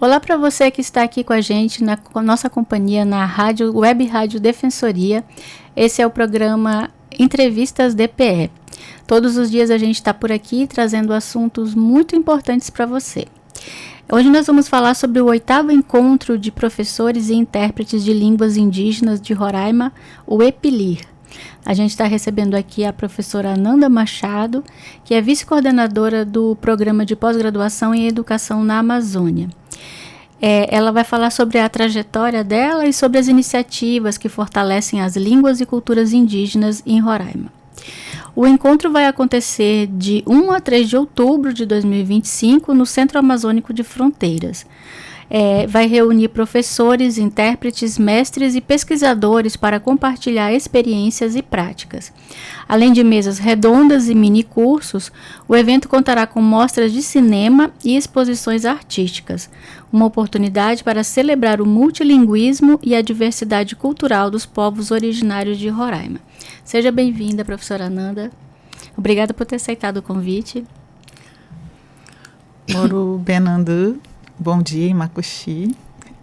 Olá para você que está aqui com a gente na nossa companhia na rádio, Web Rádio Defensoria. Esse é o programa Entrevistas DPE. Todos os dias a gente está por aqui trazendo assuntos muito importantes para você. Hoje nós vamos falar sobre o 8º encontro de professores e intérpretes de línguas indígenas de Roraima, o EPLIR. A gente está recebendo aqui a professora Ananda Machado, que é vice-coordenadora do Programa de Pós-Graduação em Educação na Amazônia. Ela vai falar sobre a trajetória dela e sobre as iniciativas que fortalecem as línguas e culturas indígenas em Roraima. O encontro vai acontecer de 1 a 3 de outubro de 2025 no Centro Amazônico de Fronteiras. Vai reunir professores, intérpretes, mestres e pesquisadores para compartilhar experiências e práticas. Além de mesas redondas e mini-cursos, o evento contará com mostras de cinema e exposições artísticas, uma oportunidade para celebrar o multilinguismo e a diversidade cultural dos povos originários de Roraima. Seja bem-vinda, professora Ananda. Obrigada por ter aceitado o convite. Moro Benandu. Bom dia, Makuxi.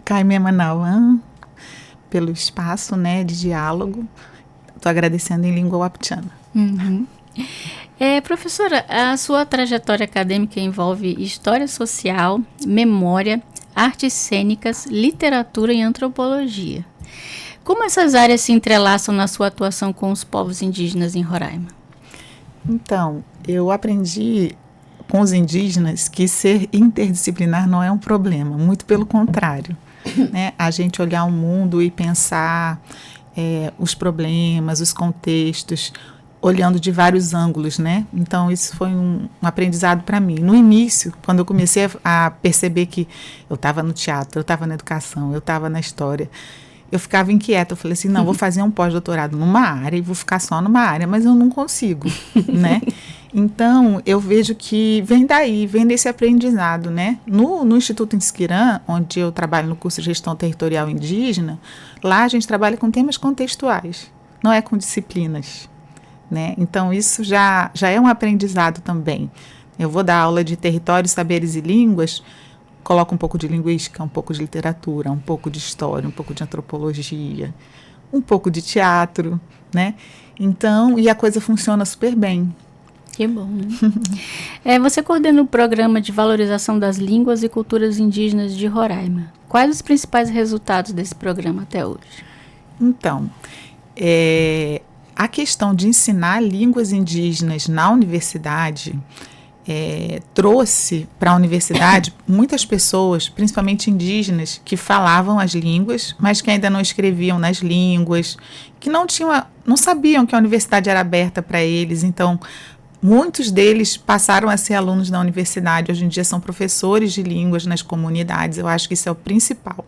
Caime Manauã, pelo espaço, de diálogo. Estou agradecendo em língua wapchana. Uhum. Professora, a sua trajetória acadêmica envolve história social, memória, artes cênicas, literatura e antropologia. Como essas áreas se entrelaçam na sua atuação com os povos indígenas em Roraima? Então, eu aprendi com os indígenas que ser interdisciplinar não é um problema, muito pelo contrário. A gente olhar o mundo e pensar os problemas, os contextos, olhando de vários ângulos, Então, isso foi um aprendizado para mim. No início, quando eu comecei a perceber que eu estava no teatro, eu estava na educação, eu estava na história, eu ficava inquieta. Eu falei assim, não, vou fazer um pós-doutorado numa área e vou ficar só numa área, mas eu não consigo, Então, eu vejo que vem daí, vem desse aprendizado, No Instituto Insquirã, onde eu trabalho no curso de Gestão Territorial Indígena, lá a gente trabalha com temas contextuais, não é com disciplinas, Então, isso já é um aprendizado também. Eu vou dar aula de territórios, saberes e línguas, coloco um pouco de linguística, um pouco de literatura, um pouco de história, um pouco de antropologia, um pouco de teatro, Então, e a coisa funciona super bem. Que bom, Você coordena o Programa de Valorização das Línguas e Culturas Indígenas de Roraima. Quais os principais resultados desse programa até hoje? Então, a questão de ensinar línguas indígenas na universidade trouxe para a universidade muitas pessoas, principalmente indígenas, que falavam as línguas, mas que ainda não escreviam nas línguas, que não sabiam que a universidade era aberta para eles. Então, muitos deles passaram a ser alunos da universidade. Hoje em dia são professores de línguas nas comunidades. Eu acho que isso é o principal.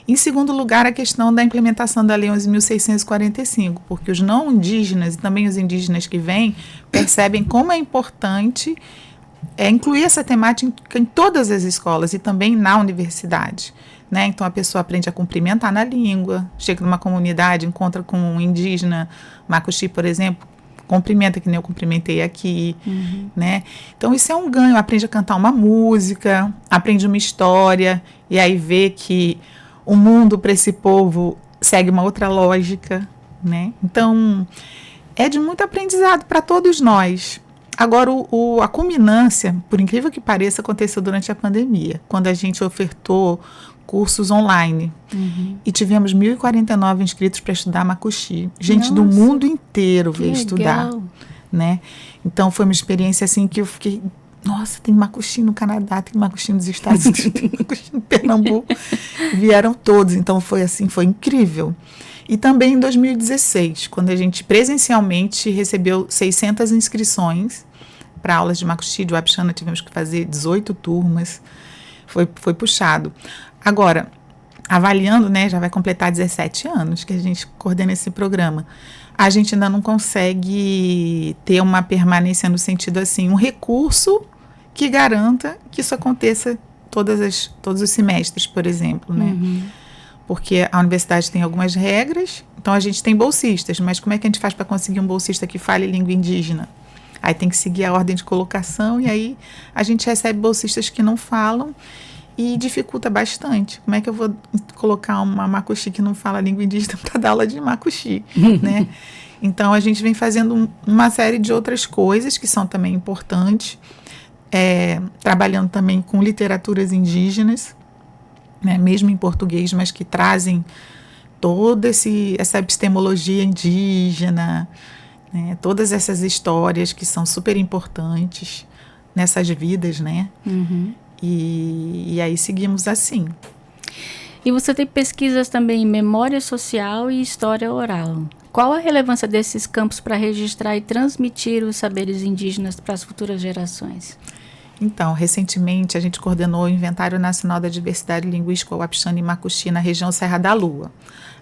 Em segundo lugar, a questão da implementação da Lei 11.645, porque os não indígenas e também os indígenas que vêm percebem como é importante incluir essa temática em todas as escolas e também na universidade. Então, a pessoa aprende a cumprimentar na língua, chega numa comunidade, encontra com um indígena, Makuxi, por exemplo, cumprimenta que nem eu cumprimentei aqui, Então, isso é um ganho. Aprende a cantar uma música, aprende uma história, e aí vê que o mundo para esse povo segue uma outra lógica, Então, é de muito aprendizado para todos nós. Agora, a culminância, por incrível que pareça, aconteceu durante a pandemia, quando a gente ofertou cursos online. E tivemos 1.049 inscritos para estudar Makuxi. Gente do mundo inteiro veio estudar, Então, foi uma experiência assim que eu fiquei... Nossa, tem Makuxi no Canadá, tem Makuxi nos Estados Unidos, tem Makuxi no Pernambuco. Vieram todos, então foi incrível. E também em 2016, quando a gente presencialmente recebeu 600 inscrições para aulas de Makuxi, de Wapchana, tivemos que fazer 18 turmas, foi puxado. Agora, avaliando, já vai completar 17 anos que a gente coordena esse programa. A gente ainda não consegue ter uma permanência no sentido assim, um recurso que garanta que isso aconteça todos os semestres, por exemplo, Porque a universidade tem algumas regras, então a gente tem bolsistas, mas como é que a gente faz para conseguir um bolsista que fale língua indígena? Aí tem que seguir a ordem de colocação e aí a gente recebe bolsistas que não falam e dificulta bastante. Como é que eu vou colocar uma macuxi que não fala língua indígena para dar aula de macuxi, né? Então, a gente vem fazendo uma série de outras coisas que são também importantes, trabalhando também com literaturas indígenas, né, mesmo em português, mas que trazem toda essa epistemologia indígena, né, todas essas histórias que são super importantes nessas vidas, né? Uhum. E aí seguimos assim. E você tem pesquisas também em memória social e história oral. Qual a relevância desses campos para registrar e transmitir os saberes indígenas para as futuras gerações? Então, recentemente a gente coordenou o Inventário Nacional da Diversidade Linguística Wapixana e Macuxi na região Serra da Lua.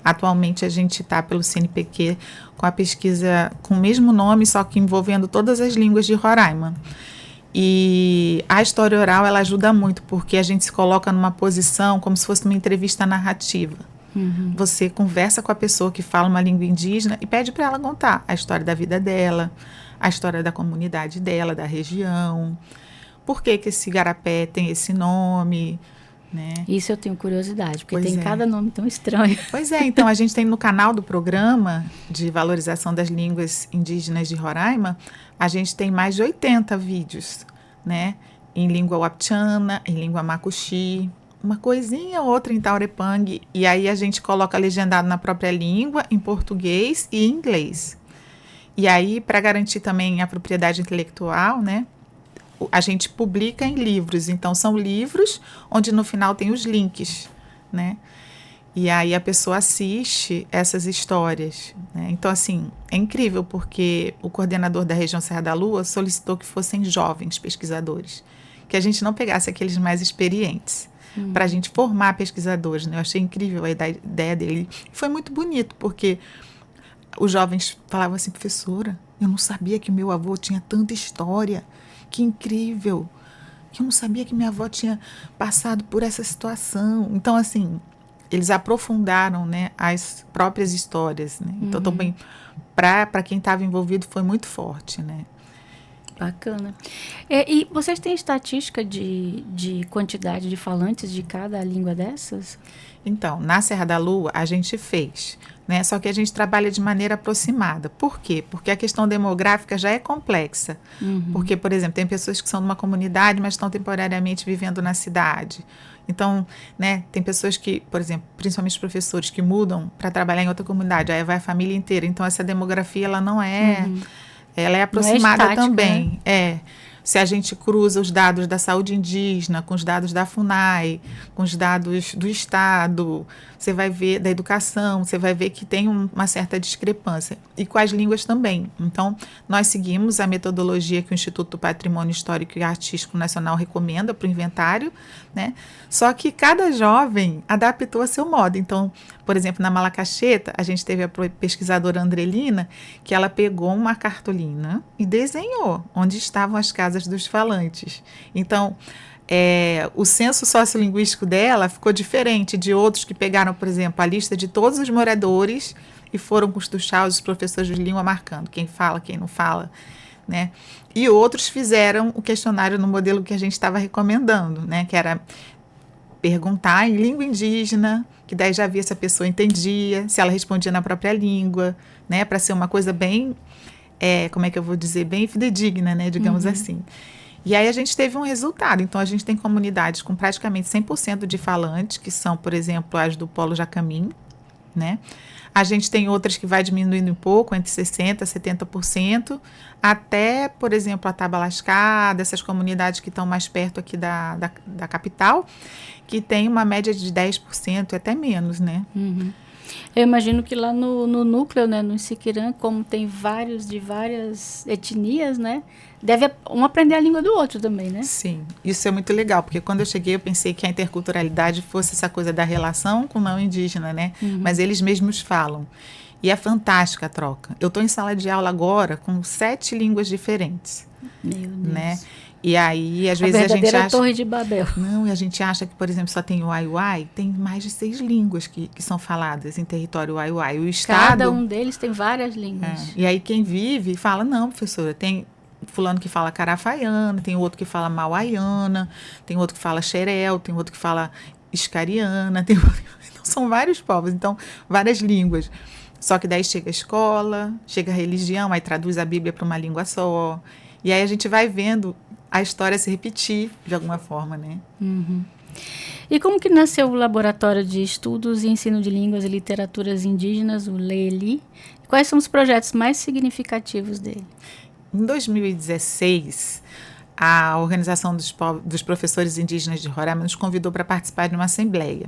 Atualmente a gente está pelo CNPq com a pesquisa com o mesmo nome, só que envolvendo todas as línguas de Roraima. E a história oral, ela ajuda muito, porque a gente se coloca numa posição como se fosse uma entrevista narrativa. Uhum. Você conversa com a pessoa que fala uma língua indígena e pede para ela contar a história da vida dela, a história da comunidade dela, da região, por que esse igarapé tem esse nome, né? Isso eu tenho curiosidade, porque Pois tem é. cada nome tão estranho. Pois é, então a gente tem no canal do programa de valorização das línguas indígenas de Roraima, a gente tem mais de 80 vídeos, né? Em língua wapixana, em língua macuxi, uma coisinha ou outra em taurepang, e aí a gente coloca legendado na própria língua, em português e em inglês. E aí, para garantir também a propriedade intelectual, né? A gente publica em livros, então são livros onde no final tem os links, né? E aí a pessoa assiste essas histórias, né? Então, assim, é incrível porque o coordenador da região Serra da Lua solicitou que fossem jovens pesquisadores, que a gente não pegasse aqueles mais experientes, para a gente formar pesquisadores, né? Eu achei incrível a ideia dele. Foi muito bonito, porque os jovens falavam assim, professora, eu não sabia que meu avô tinha tanta história, que incrível, eu não sabia que minha avó tinha passado por essa situação. Então, assim, eles aprofundaram, né, as próprias histórias, né? Então, também, para quem estava envolvido, foi muito forte, né? Bacana. E vocês têm estatística de quantidade de falantes de cada língua dessas? Então, na Serra da Lua, a gente fez, né? Só que a gente trabalha de maneira aproximada. Por quê? Porque a questão demográfica já é complexa. Porque, por exemplo, tem pessoas que são de uma comunidade, mas estão temporariamente vivendo na cidade. Então, né, tem pessoas que, por exemplo, principalmente professores que mudam para trabalhar em outra comunidade, aí vai a família inteira. Então, essa demografia, ela não é... Ela é aproximada estática, também. né? Se a gente cruza os dados da saúde indígena com os dados da FUNAI, com os dados do Estado, você vai ver da educação, você vai ver que tem uma certa discrepância. E com as línguas também. Então, nós seguimos a metodologia que o Instituto do Patrimônio Histórico e Artístico Nacional recomenda para o inventário, né? Só que cada jovem adaptou a seu modo. Então, por exemplo, na Malacaxeta, a gente teve a pesquisadora Andrelina, que ela pegou uma cartolina e desenhou onde estavam as casas dos falantes. Então, o censo sociolinguístico dela ficou diferente de outros que pegaram, por exemplo, a lista de todos os moradores e foram costuchar os professores de língua marcando quem fala, quem não fala, né? E outros fizeram o questionário no modelo que a gente estava recomendando, né? Que era perguntar em língua indígena, que daí já via se a pessoa entendia, se ela respondia na própria língua, né? Para ser uma coisa bem, como é que eu vou dizer, bem fidedigna, né? Digamos assim. E aí a gente teve um resultado. Então, a gente tem comunidades com praticamente 100% de falantes, que são, por exemplo, as do Polo Jacamim, né? A gente tem outras que vai diminuindo um pouco, entre 60% e 70%, até, por exemplo, a Tabalascá, dessas comunidades que estão mais perto aqui da capital, que tem uma média de 10% e até menos, né? Eu imagino que lá no núcleo, né, no Siquirã, como tem vários de várias etnias, né, deve um aprender a língua do outro também, né? Sim, isso é muito legal, porque quando eu cheguei eu pensei que a interculturalidade fosse essa coisa da relação com o não indígena, né? Mas eles mesmos falam. E é fantástica a troca. Eu estou em sala de aula agora com 7 línguas diferentes. Meu Deus. Né? E aí, às vezes, a gente verdadeira acha... Torre de Babel. Não, e a gente acha que, por exemplo, só tem o Uai-Uai. Tem mais de 6 línguas que são faladas em território Uai-Uai. O Estado... Cada um deles tem várias línguas. E aí, quem vive fala, não, professora, tem fulano que fala carafaiana, tem outro que fala mauaiana, tem outro que fala xerel, tem outro que fala iscariana, então, são vários povos, então várias línguas. Só que daí chega a escola, chega a religião, aí traduz a Bíblia para uma língua só. E aí a gente vai vendo a história se repetir de alguma forma, né? Uhum. E como que nasceu o Laboratório de Estudos e Ensino de Línguas e Literaturas Indígenas, o LELI? Quais são os projetos mais significativos dele? Em 2016, a Organização dos Professores Indígenas de Roraima nos convidou para participar de uma assembleia.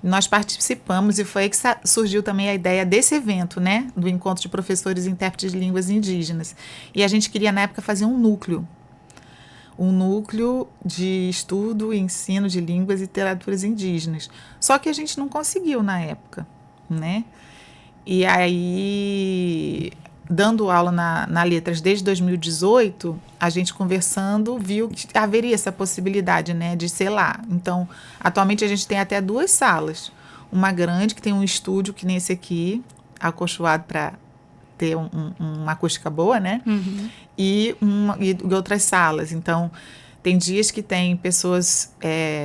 E nós participamos e foi aí que surgiu também a ideia desse evento, né? Do Encontro de Professores e Intérpretes de Línguas Indígenas. E a gente queria, na época, fazer um núcleo de estudo e ensino de línguas e literaturas indígenas. Só que a gente não conseguiu na época, né? E aí, dando aula na Letras desde 2018, a gente conversando viu que haveria essa possibilidade, né, de ser lá. Então, atualmente a gente tem até 2 salas. Uma grande, que tem um estúdio que nem esse aqui, acolchoado para ter uma acústica boa, né? Uhum. E outras salas. Então, tem dias que tem pessoas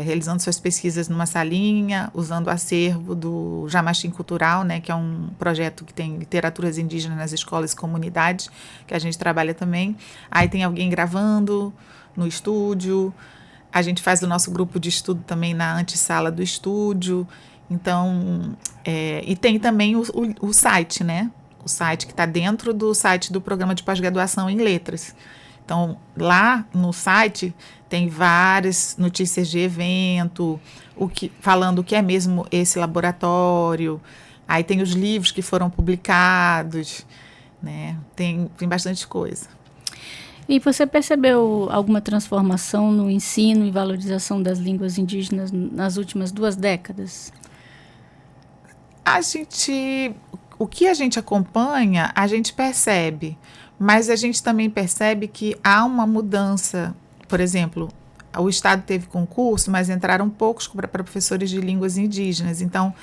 realizando suas pesquisas numa salinha, usando o acervo do Jamachim Cultural, né, que é um projeto que tem literaturas indígenas nas escolas e comunidades, que a gente trabalha também. Aí tem alguém gravando no estúdio. A gente faz o nosso grupo de estudo também na antessala do estúdio. Então, e tem também o site, né? O site que está dentro do site do programa de pós-graduação em letras. Então, lá no site tem várias notícias de evento, falando o que é mesmo esse laboratório. Aí tem os livros que foram publicados, né? Tem bastante coisa. E você percebeu alguma transformação no ensino e valorização das línguas indígenas nas últimas 2 décadas? O que a gente acompanha, a gente percebe, mas a gente também percebe que há uma mudança. Por exemplo, o Estado teve concurso, mas entraram poucos para professores de línguas indígenas. Então,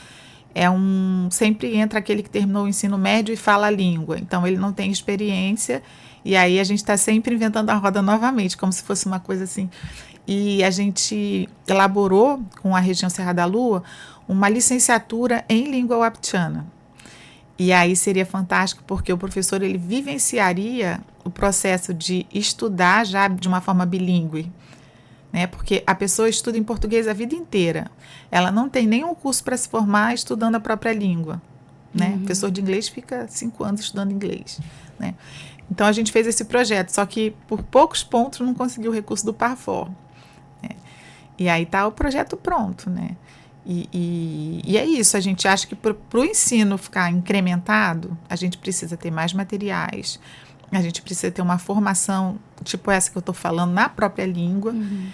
sempre entra aquele que terminou o ensino médio e fala a língua. Então, ele não tem experiência, e aí a gente está sempre inventando a roda novamente, como se fosse uma coisa assim. E a gente elaborou, com a região Serra da Lua, uma licenciatura em língua waptiana. E aí seria fantástico, porque o professor ele vivenciaria o processo de estudar já de uma forma bilíngue, né? Porque a pessoa estuda em português a vida inteira. Ela não tem nenhum curso para se formar estudando a própria língua, né? O professor de inglês fica 5 anos estudando inglês, né? Então, a gente fez esse projeto, só que por poucos pontos não conseguiu o recurso do PARFOR, né? E aí está o projeto pronto, né? E é isso, a gente acha que para o ensino ficar incrementado, a gente precisa ter mais materiais, a gente precisa ter uma formação, tipo essa que eu estou falando, na própria língua. Uhum.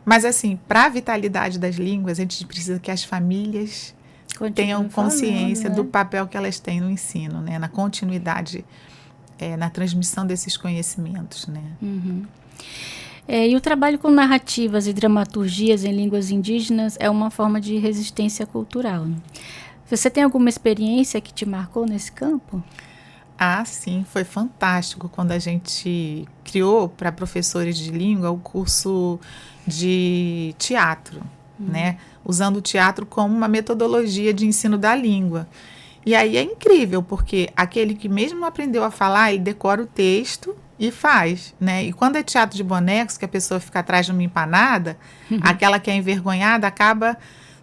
Mas, assim, para a vitalidade das línguas, a gente precisa que as famílias tenham consciência do papel que elas têm no ensino, né? Na continuidade, na transmissão desses conhecimentos, né? Uhum. E o trabalho com narrativas e dramaturgias em línguas indígenas é uma forma de resistência cultural, né? Você tem alguma experiência que te marcou nesse campo? Ah, sim, foi fantástico quando a gente criou para professores de língua o curso de teatro, né? Usando o teatro como uma metodologia de ensino da língua. E aí é incrível, porque aquele que mesmo não aprendeu a falar, ele decora o texto e faz, né? E quando é teatro de bonecos, que a pessoa fica atrás de uma empanada, aquela que é envergonhada acaba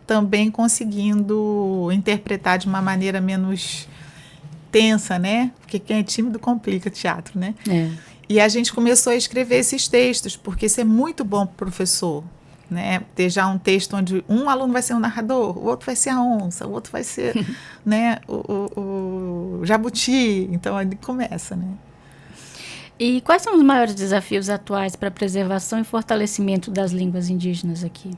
também conseguindo interpretar de uma maneira menos tensa, né? Porque quem é tímido complica teatro, né? E a gente começou a escrever esses textos, porque isso é muito bom para o professor, né? Ter já um texto onde um aluno vai ser o narrador, o outro vai ser a onça, o outro vai ser né, o jabuti. Então, ele começa, né? E quais são os maiores desafios atuais para a preservação e fortalecimento das línguas indígenas aqui?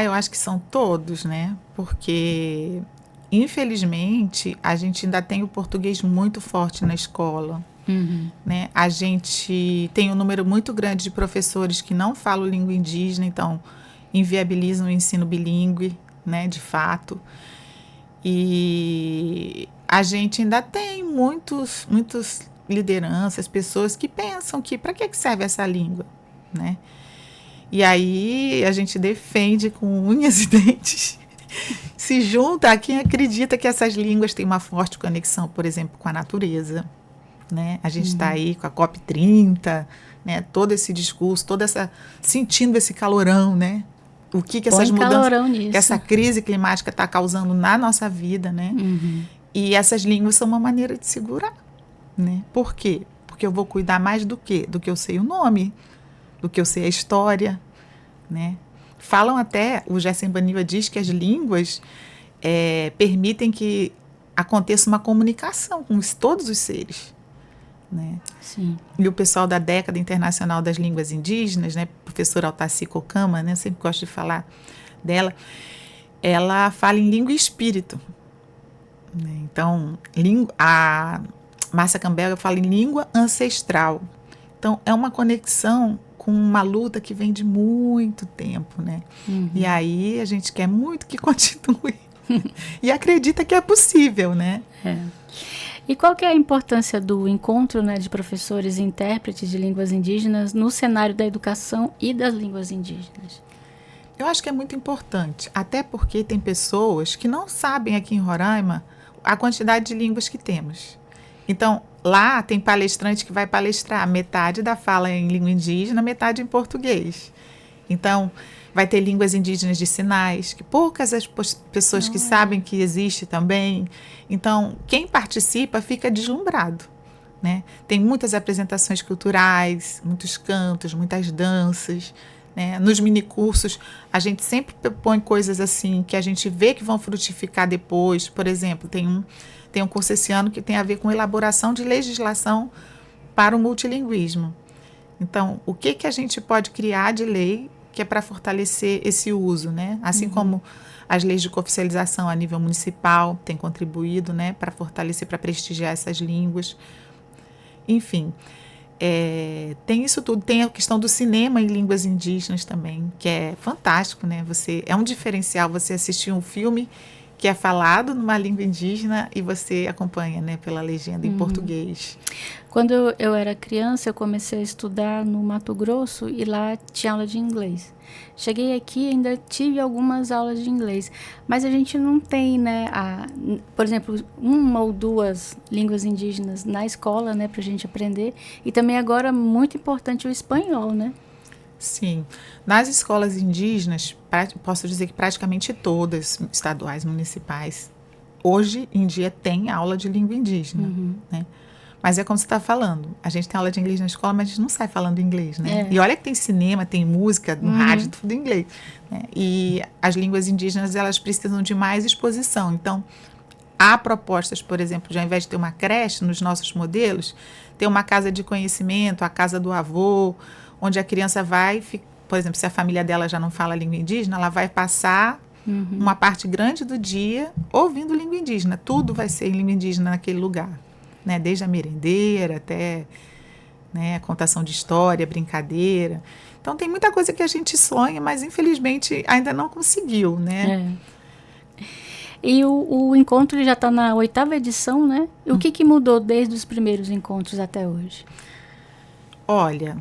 Eu acho que são todos, né? Porque, infelizmente, a gente ainda tem o português muito forte na escola. Né? A gente tem um número muito grande de professores que não falam língua indígena, então inviabilizam o ensino bilíngue, né, de fato. E a gente ainda tem muitos lideranças, pessoas que pensam que para que serve essa língua, né? E aí a gente defende com unhas e dentes, se junta a quem acredita que essas línguas têm uma forte conexão, por exemplo, com a natureza, né? A gente está aí com a COP30, né? Todo esse discurso, sentindo esse calorão, né? O que essas mudanças, que essa crise climática está causando na nossa vida, né? E essas línguas são uma maneira de segurar, né? Por quê? Porque eu vou cuidar mais do quê? Do que eu sei o nome, do que eu sei a história, né? Falam até, o Gerson Baniva diz que as línguas permitem que aconteça uma comunicação com todos os seres, né? Sim. E o pessoal da Década Internacional das Línguas Indígenas, né, professora Altaci Kokama, né, eu sempre gosto de falar dela, ela fala em língua e espírito, né? Então, a Márcia Campbell fala em língua ancestral. Então, é uma conexão com uma luta que vem de muito tempo, né? E aí a gente quer muito que continue e acredita que é possível, né? E qual que é a importância do encontro, né, de professores e intérpretes de línguas indígenas no cenário da educação e das línguas indígenas? Eu acho que é muito importante, até porque tem pessoas que não sabem aqui em Roraima a quantidade de línguas que temos. Então, lá tem palestrante que vai palestrar metade da fala em língua indígena, metade em português. Então, vai ter línguas indígenas de sinais, que poucas as pessoas que sabem que existe também. Então, quem participa fica deslumbrado, né? Tem muitas apresentações culturais, muitos cantos, muitas danças, né? Nos minicursos, a gente sempre põe coisas assim que a gente vê que vão frutificar depois. Por exemplo, tem um curso esse ano que tem a ver com elaboração de legislação para o multilinguismo. Então, o que a gente pode criar de lei que é para fortalecer esse uso, né? Assim como as leis de cooficialização a nível municipal têm contribuído, né, para fortalecer, para prestigiar essas línguas. Enfim, tem isso tudo. Tem a questão do cinema em línguas indígenas também, que é fantástico, né? É um diferencial você assistir um filme que é falado numa língua indígena e você acompanha, né, pela legenda em português. Quando eu era criança, eu comecei a estudar no Mato Grosso e lá tinha aula de inglês. Cheguei aqui e ainda tive algumas aulas de inglês, mas a gente não tem, né, por exemplo, uma ou duas línguas indígenas na escola, né, para a gente aprender. E também agora muito importante o espanhol, né? Sim. Nas escolas indígenas, posso dizer que praticamente todas, estaduais, municipais, hoje em dia tem aula de língua indígena, né? Mas é como você está falando, a gente tem aula de inglês na escola, mas a gente não sai falando inglês, né? E olha que tem cinema, tem música, no rádio, tudo em inglês, né? E as línguas indígenas, elas precisam de mais exposição. Então, há propostas, por exemplo, de ao invés de ter uma creche nos nossos modelos, ter uma casa de conhecimento, a casa do avô, onde a criança vai, por exemplo, se a família dela já não fala língua indígena, ela vai passar uma parte grande do dia ouvindo língua indígena. Tudo vai ser em língua indígena naquele lugar, né? Desde a merendeira até, né, a contação de história, brincadeira. Então, tem muita coisa que a gente sonha, mas infelizmente ainda não conseguiu, né? E o encontro ele já está na 8ª edição, né? E o que mudou desde os primeiros encontros até hoje? Olha,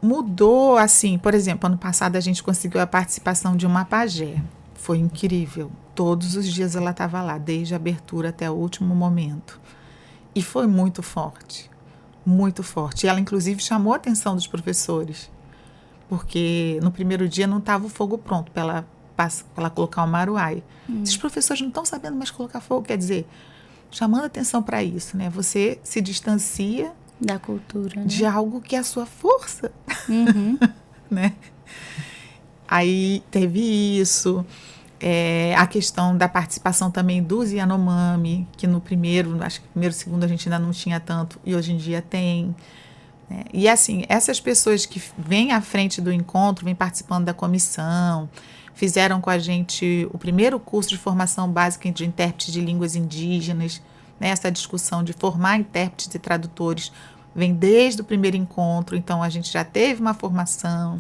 mudou assim, por exemplo, ano passado a gente conseguiu a participação de uma pajé. Foi incrível. Todos os dias ela estava lá, desde a abertura até o último momento. E foi muito forte, muito forte. E ela, inclusive, chamou a atenção dos professores, porque no primeiro dia não estava o fogo pronto para ela colocar o maruai. Os professores não estão sabendo mais colocar fogo, quer dizer, chamando atenção para isso, né? Você se distancia da cultura, né? De algo que é a sua força, né? Aí teve isso, a questão da participação também dos Yanomami, que no primeiro, acho que primeiro, segundo a gente ainda não tinha tanto, e hoje em dia tem, né? E assim, essas pessoas que vêm à frente do encontro, vêm participando da comissão, fizeram com a gente o primeiro curso de formação básica de intérpretes de línguas indígenas, né? Essa discussão de formar intérpretes e tradutores vem desde o primeiro encontro, então a gente já teve uma formação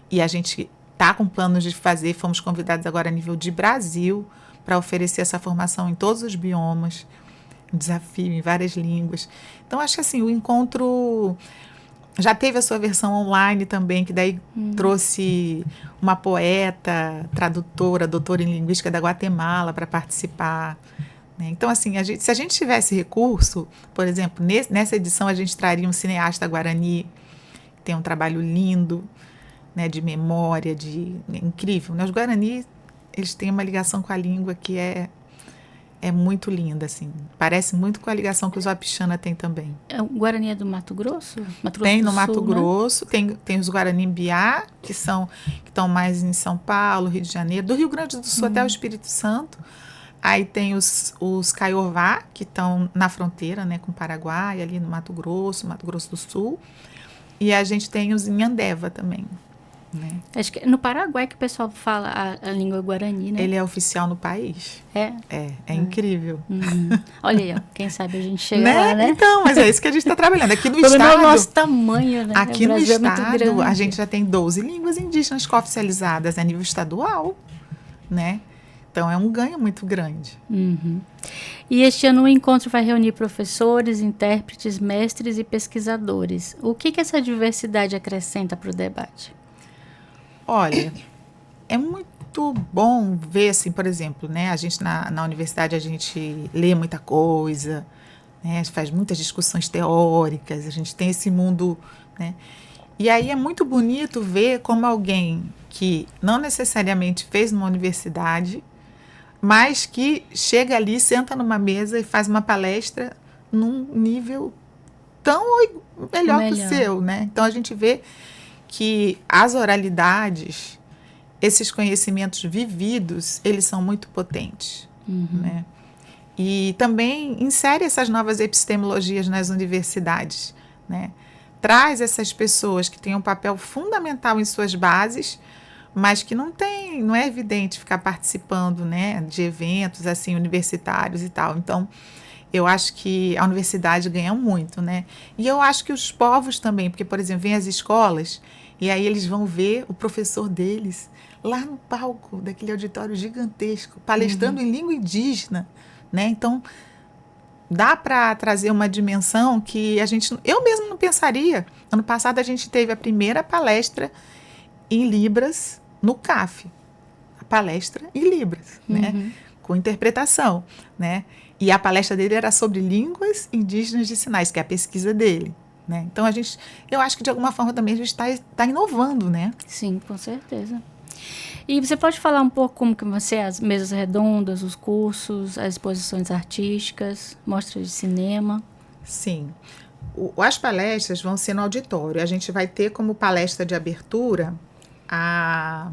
e a gente está com planos de fazer, fomos convidados agora a nível de Brasil para oferecer essa formação em todos os biomas, um desafio em várias línguas. Então, acho que assim, o encontro já teve a sua versão online também, que daí trouxe uma poeta, tradutora, doutora em linguística da Guatemala para participar. Né? Então, assim, se a gente tivesse recurso, por exemplo, nessa edição a gente traria um cineasta guarani, que tem um trabalho lindo, né, de memória, incrível. Né? Os Guarani, eles têm uma ligação com a língua que é muito linda, assim. Parece muito com a ligação que os Wapixana têm também. O Guarani é do Mato Grosso? Mato Grosso tem no do Mato Sul, Grosso, né? tem os Guarani Mbiá, que estão mais em São Paulo, Rio de Janeiro, do Rio Grande do Sul até o Espírito Santo. Aí tem os Kaiowá, que estão na fronteira, né, com o Paraguai, ali no Mato Grosso do Sul. E a gente tem os Inhandeva também. Né? Acho que é no Paraguai que o pessoal fala a língua guarani, né? Ele é oficial no país. É incrível. Olha aí, ó, quem sabe a gente chega né? lá, né? Então, mas é isso que a gente está trabalhando. Aqui no Pelo estado... menos o nosso tamanho, né? Aqui o no Brasil estado, é muito grande. a gente já tem 12 línguas indígenas cooficializadas a nível estadual, né? Então, é um ganho muito grande. E este ano o encontro vai reunir professores, intérpretes, mestres e pesquisadores. O que essa diversidade acrescenta para o debate? Olha, é muito bom ver, assim, por exemplo, né? A gente na universidade, a gente lê muita coisa, né? Faz muitas discussões teóricas, a gente tem esse mundo, né? E aí é muito bonito ver como alguém que não necessariamente fez numa universidade, mas que chega ali, senta numa mesa e faz uma palestra num nível tão melhor que o seu, né? Então, a gente vê que as oralidades, esses conhecimentos vividos, eles são muito potentes. Né? E também insere essas novas epistemologias nas universidades. Né? Traz essas pessoas que têm um papel fundamental em suas bases, mas que não é evidente ficar participando, né, de eventos assim, universitários e tal. Então, eu acho que a universidade ganha muito, né? E eu acho que os povos também, porque, por exemplo, vem as escolas e aí eles vão ver o professor deles lá no palco daquele auditório gigantesco, palestrando em língua indígena, né? Então, dá para trazer uma dimensão que eu mesmo não pensaria. Ano passado a gente teve a primeira palestra em Libras no CAF. A palestra em Libras, né? Com interpretação, né? E a palestra dele era sobre línguas indígenas de sinais, que é a pesquisa dele. Né? Então, eu acho que de alguma forma também a gente está inovando, né? Sim, com certeza. E você pode falar um pouco como que as mesas redondas, os cursos, as exposições artísticas, mostras de cinema? Sim. As palestras vão ser no auditório. A gente vai ter como palestra de abertura a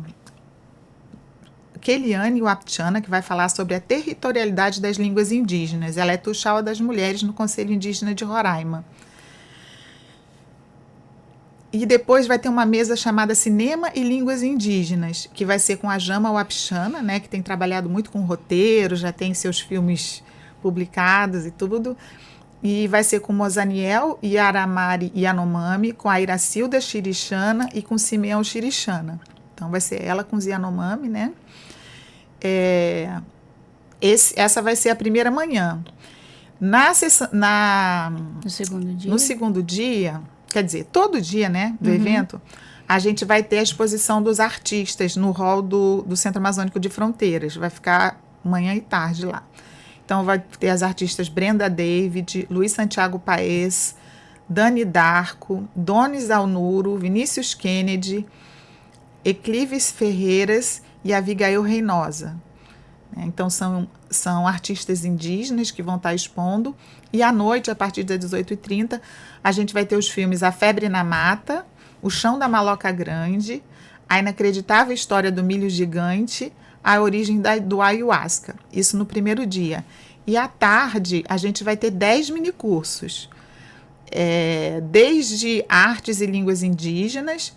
Keliane Wapixana, que vai falar sobre a territorialidade das línguas indígenas. Ela é tuxaua das mulheres no Conselho Indígena de Roraima. E depois vai ter uma mesa chamada Cinema e Línguas Indígenas, que vai ser com a Jama Wapixana, né, que tem trabalhado muito com roteiro, já tem seus filmes publicados e tudo. E vai ser com Mozaniel Yaramari Yanomami, com a Iracilda Xirixana e com Simeão Xirixana. Então, vai ser ela com os Yanomami, né? Essa vai ser a primeira manhã. No segundo dia, quer dizer, todo dia, né, do evento, a gente vai ter a exposição dos artistas no hall do Centro Amazônico de Fronteiras. Vai ficar manhã e tarde lá. Então, vai ter as artistas Brenda David, Luiz Santiago Paes, Dani Darko, Donis Alnuro, Vinícius Kennedy, Eclives Ferreiras e Abigail Reinosa. Então, são artistas indígenas que vão estar expondo. E à noite, a partir das 18h30, a gente vai ter os filmes A Febre na Mata, O Chão da Maloca Grande, A Inacreditável História do Milho Gigante, A Origem do Ayahuasca. Isso no primeiro dia. E à tarde, a gente vai ter 10 minicursos. Desde artes e línguas indígenas,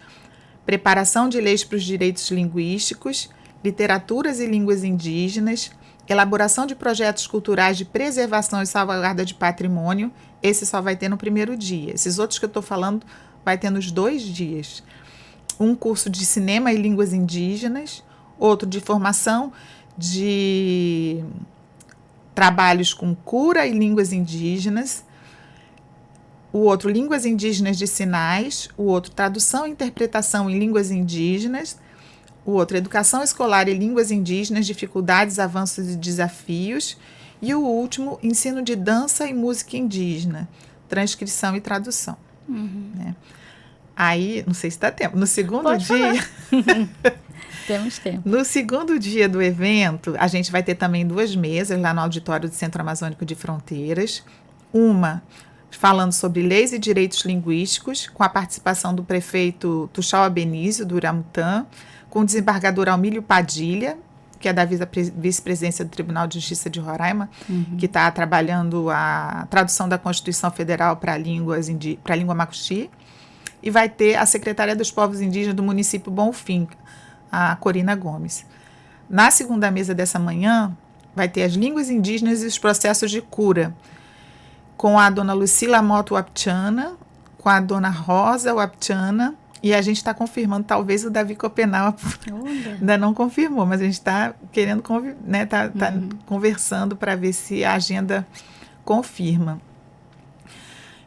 preparação de leis para os direitos linguísticos, literaturas e línguas indígenas, elaboração de projetos culturais de preservação e salvaguarda de patrimônio. Esse só vai ter no primeiro dia. Esses outros que eu estou falando vai ter nos 2 dias. Um curso de cinema e línguas indígenas, outro de formação de trabalhos com cura e línguas indígenas, o outro línguas indígenas de sinais, o outro tradução e interpretação em línguas indígenas, o outro educação escolar e línguas indígenas, dificuldades, avanços e desafios, e o último ensino de dança e música indígena, transcrição e tradução. Né? Aí, não sei se dá tempo, no segundo Pode dia... Temos tempo. No segundo dia do evento, a gente vai ter também 2 mesas lá no auditório do Centro Amazônico de Fronteiras. Uma falando sobre leis e direitos linguísticos, com a participação do prefeito Tuxau Abenísio, do Uramutã, com o desembargador Almílio Padilha, que é da vice-presidência do Tribunal de Justiça de Roraima, que está trabalhando a tradução da Constituição Federal para a língua macuxi. E vai ter a secretária dos Povos Indígenas do município Bonfim, a Corina Gomes. Na segunda mesa dessa manhã, vai ter as línguas indígenas e os processos de cura, com a dona Lucila Moto Wapchana, com a dona Rosa Wapchana, e a gente está confirmando, talvez o Davi Copenau ainda não confirmou, mas a gente está querendo, né, tá conversando para ver se a agenda confirma.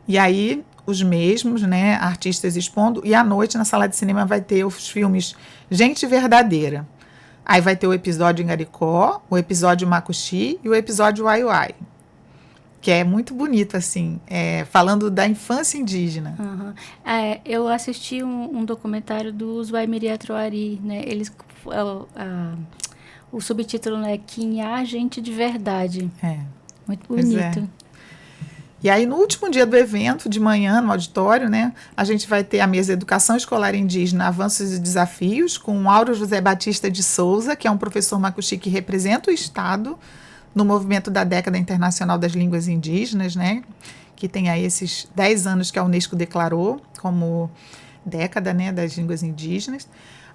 E aí, os mesmos, né, artistas expondo, e à noite na sala de cinema vai ter os filmes Gente Verdadeira. Aí vai ter o episódio Ingaricó, o episódio Macuxi e o episódio Uai Uai, que é muito bonito, assim, falando da infância indígena. Eu assisti um documentário dos Waimiri Atroari, né, eles... o subtítulo é Quinhá Gente de Verdade. Muito bonito. E aí, no último dia do evento, de manhã, no auditório, né, a gente vai ter a mesa Educação Escolar Indígena, Avanços e Desafios, com o Auro José Batista de Souza, que é um professor macuxi que representa o Estado no movimento da Década Internacional das Línguas Indígenas, né, que tem aí esses 10 anos que a Unesco declarou como década, né, das línguas indígenas.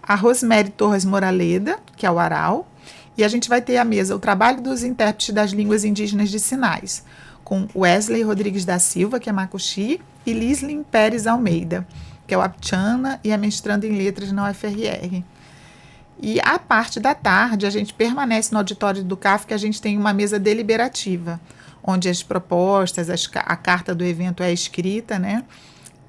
A Rosemary Torres Moraleda, que é o Aral. E a gente vai ter a mesa O Trabalho dos Intérpretes das Línguas Indígenas de Sinais, com Wesley Rodrigues da Silva, que é macuxi, e Lislin Pérez Almeida, que é o Wapchana e é mestrando em letras na UFRR. E a parte da tarde, a gente permanece no auditório do CAF, que a gente tem uma mesa deliberativa, onde as propostas, a carta do evento é escrita, né?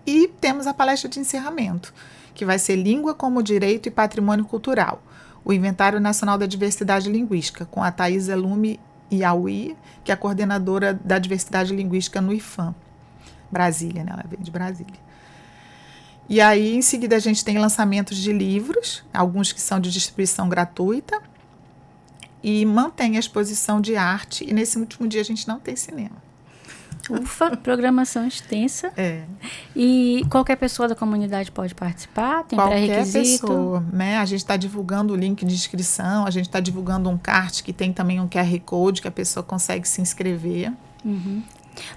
E temos a palestra de encerramento, que vai ser Língua como Direito e Patrimônio Cultural, o Inventário Nacional da Diversidade Linguística, com a Thaisa Lume Iaui, que é a coordenadora da diversidade linguística no IFAM, Brasília, né? Ela vem de Brasília. E aí, em seguida, a gente tem lançamentos de livros, alguns que são de distribuição gratuita, e mantém a exposição de arte, e nesse último dia a gente não tem cinema. Ufa, programação extensa. E qualquer pessoa da comunidade pode participar? Tem pré-requisito? Qualquer pessoa, né? A gente está divulgando o link de inscrição, a gente está divulgando um kart que tem também um QR Code que a pessoa consegue se inscrever.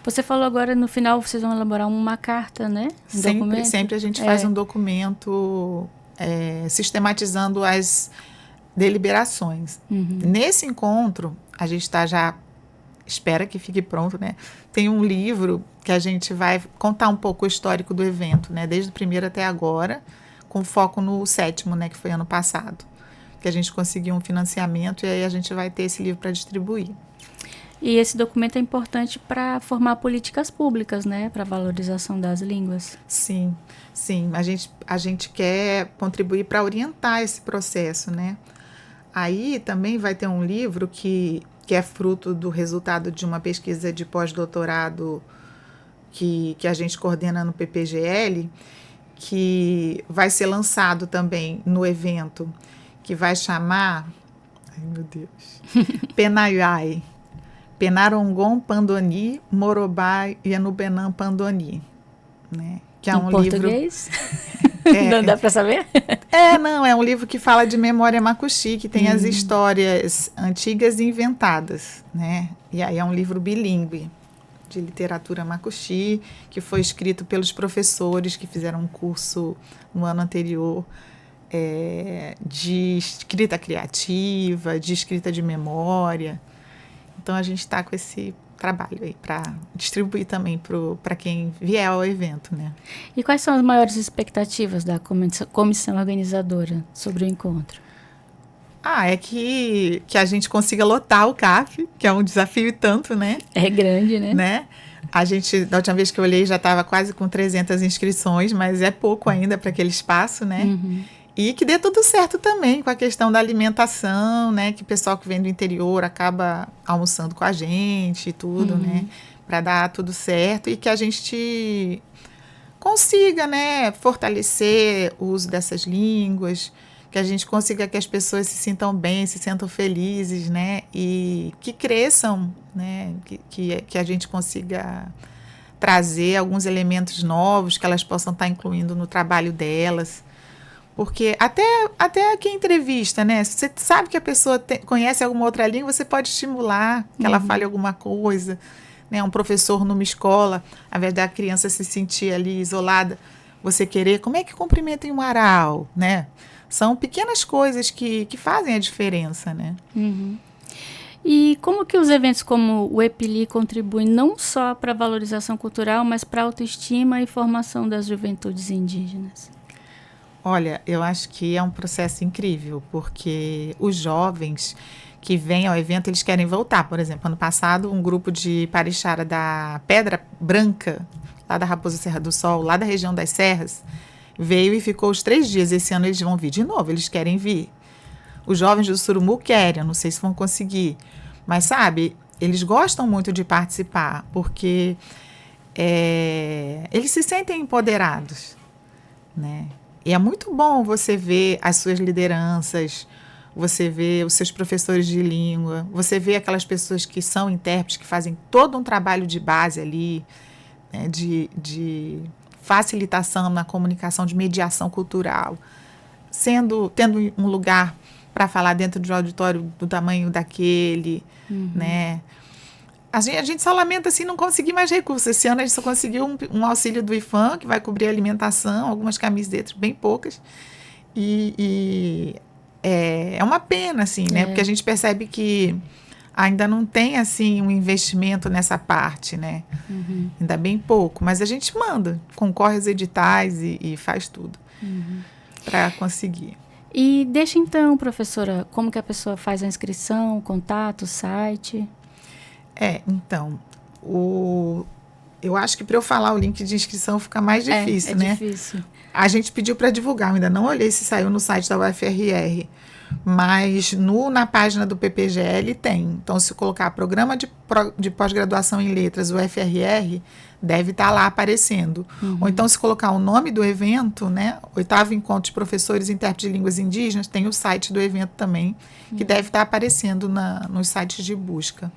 Você falou agora, no final, vocês vão elaborar uma carta, né? Sempre a gente faz um documento sistematizando as deliberações. Nesse encontro, a gente está já... espera que fique pronto, né? Tem um livro que a gente vai contar um pouco o histórico do evento, né? Desde o primeiro até agora, com foco no 7º, né? Que foi ano passado. Que a gente conseguiu um financiamento e aí a gente vai ter esse livro para distribuir. E esse documento é importante para formar políticas públicas, né? Para a valorização das línguas. Sim, sim. A gente quer contribuir para orientar esse processo, né? Aí também vai ter um livro que é fruto do resultado de uma pesquisa de pós-doutorado que a gente coordena no PPGL, que vai ser lançado também no evento, que vai chamar, ai meu Deus, Penaiai, Penarongon Pandoni, Morobai e Anubenam Pandoni, né? Que é um português? Livro... Não dá para saber? É um livro que fala de memória macuxi, que tem as histórias antigas e inventadas, né? E aí é um livro bilíngue de literatura macuxi, que foi escrito pelos professores que fizeram um curso no ano anterior de escrita criativa, de escrita de memória. Então a gente está com esse trabalho aí para distribuir também para quem vier ao evento, né? E quais são as maiores expectativas da comissão organizadora sobre o encontro? É que a gente consiga lotar o CAF, que é um desafio e tanto, né? É grande, né? A gente, da última vez que eu olhei, já estava quase com 300 inscrições, mas é pouco ainda para aquele espaço, né? Uhum. E que dê tudo certo também com a questão da alimentação, né? Que o pessoal que vem do interior acaba almoçando com a gente e tudo, né? Para dar tudo certo e que a gente consiga, né? Fortalecer o uso dessas línguas, que a gente consiga que as pessoas se sintam bem, se sintam felizes, né? E que cresçam, né? Que a gente consiga trazer alguns elementos novos que elas possam estar incluindo no trabalho delas. Porque até quem entrevista, né? Se você sabe que a pessoa conhece alguma outra língua, você pode estimular que ela fale alguma coisa. Né? Um professor numa escola, ao invés da criança se sentir ali isolada, você querer, como é que cumprimenta em um aral, né? São pequenas coisas que fazem a diferença, né? Uhum. E como que os eventos como o EPILI contribuem não só para a valorização cultural, mas para a autoestima e formação das juventudes indígenas? Olha, eu acho que é um processo incrível, porque os jovens que vêm ao evento, eles querem voltar. Por exemplo, ano passado, um grupo de Parixara da Pedra Branca, lá da Raposa Serra do Sol, lá da região das Serras, veio e ficou os 3 dias. Esse ano eles vão vir de novo, eles querem vir. Os jovens do Surumu querem, eu não sei se vão conseguir. Mas, sabe, eles gostam muito de participar, porque eles se sentem empoderados, né? E é muito bom você ver as suas lideranças, você ver os seus professores de língua, você ver aquelas pessoas que são intérpretes, que fazem todo um trabalho de base ali, né, de facilitação na comunicação, de mediação cultural, tendo um lugar para falar dentro de um auditório do tamanho daquele, né? A gente só lamenta assim não conseguir mais recursos. Esse ano a gente só conseguiu um auxílio do IFAM, que vai cobrir a alimentação, algumas camisetas, bem poucas. E é uma pena, assim, né? Porque a gente percebe que ainda não tem, assim, um investimento nessa parte, né? Ainda bem pouco. Mas a gente manda, concorre aos editais e faz tudo para conseguir. E deixa então, professora, como que a pessoa faz a inscrição, o contato, o site? Então, eu acho que para eu falar o link de inscrição fica mais difícil, né? É difícil. A gente pediu para divulgar, eu ainda não olhei se saiu no site da UFRR, mas na página do PPGL tem. Então, se colocar Programa de Pós-Graduação em Letras, UFRR, deve estar lá aparecendo. Ou então, se colocar o nome do evento, né? 8º Encontro de Professores e Intérpretes de Línguas Indígenas, tem o site do evento também, que deve estar aparecendo nos sites de busca.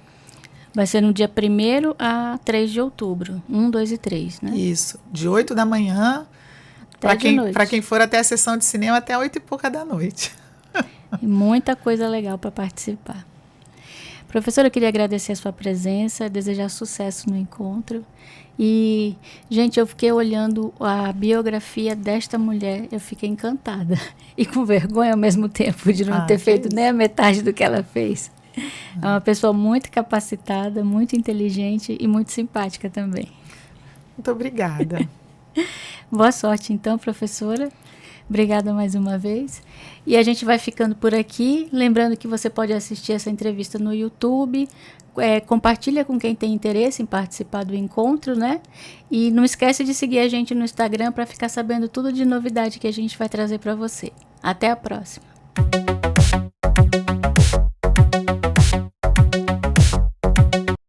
Vai ser no dia 1º a 3 de outubro, 1, 2 e 3, né? Isso, de 8 da manhã, para quem for até a sessão de cinema, até 8 e pouca da noite. E muita coisa legal para participar. Professora, eu queria agradecer a sua presença, desejar sucesso no encontro. E, gente, eu fiquei olhando a biografia desta mulher, eu fiquei encantada. E com vergonha ao mesmo tempo de não ter feito nem a metade do que ela fez. É uma pessoa muito capacitada, muito inteligente e muito simpática também. Muito obrigada. Boa sorte, então, professora. Obrigada mais uma vez. E a gente vai ficando por aqui. Lembrando que você pode assistir essa entrevista no YouTube. Compartilha com quem tem interesse em participar do encontro, né? E não esquece de seguir a gente no Instagram para ficar sabendo tudo de novidade que a gente vai trazer para você. Até a próxima.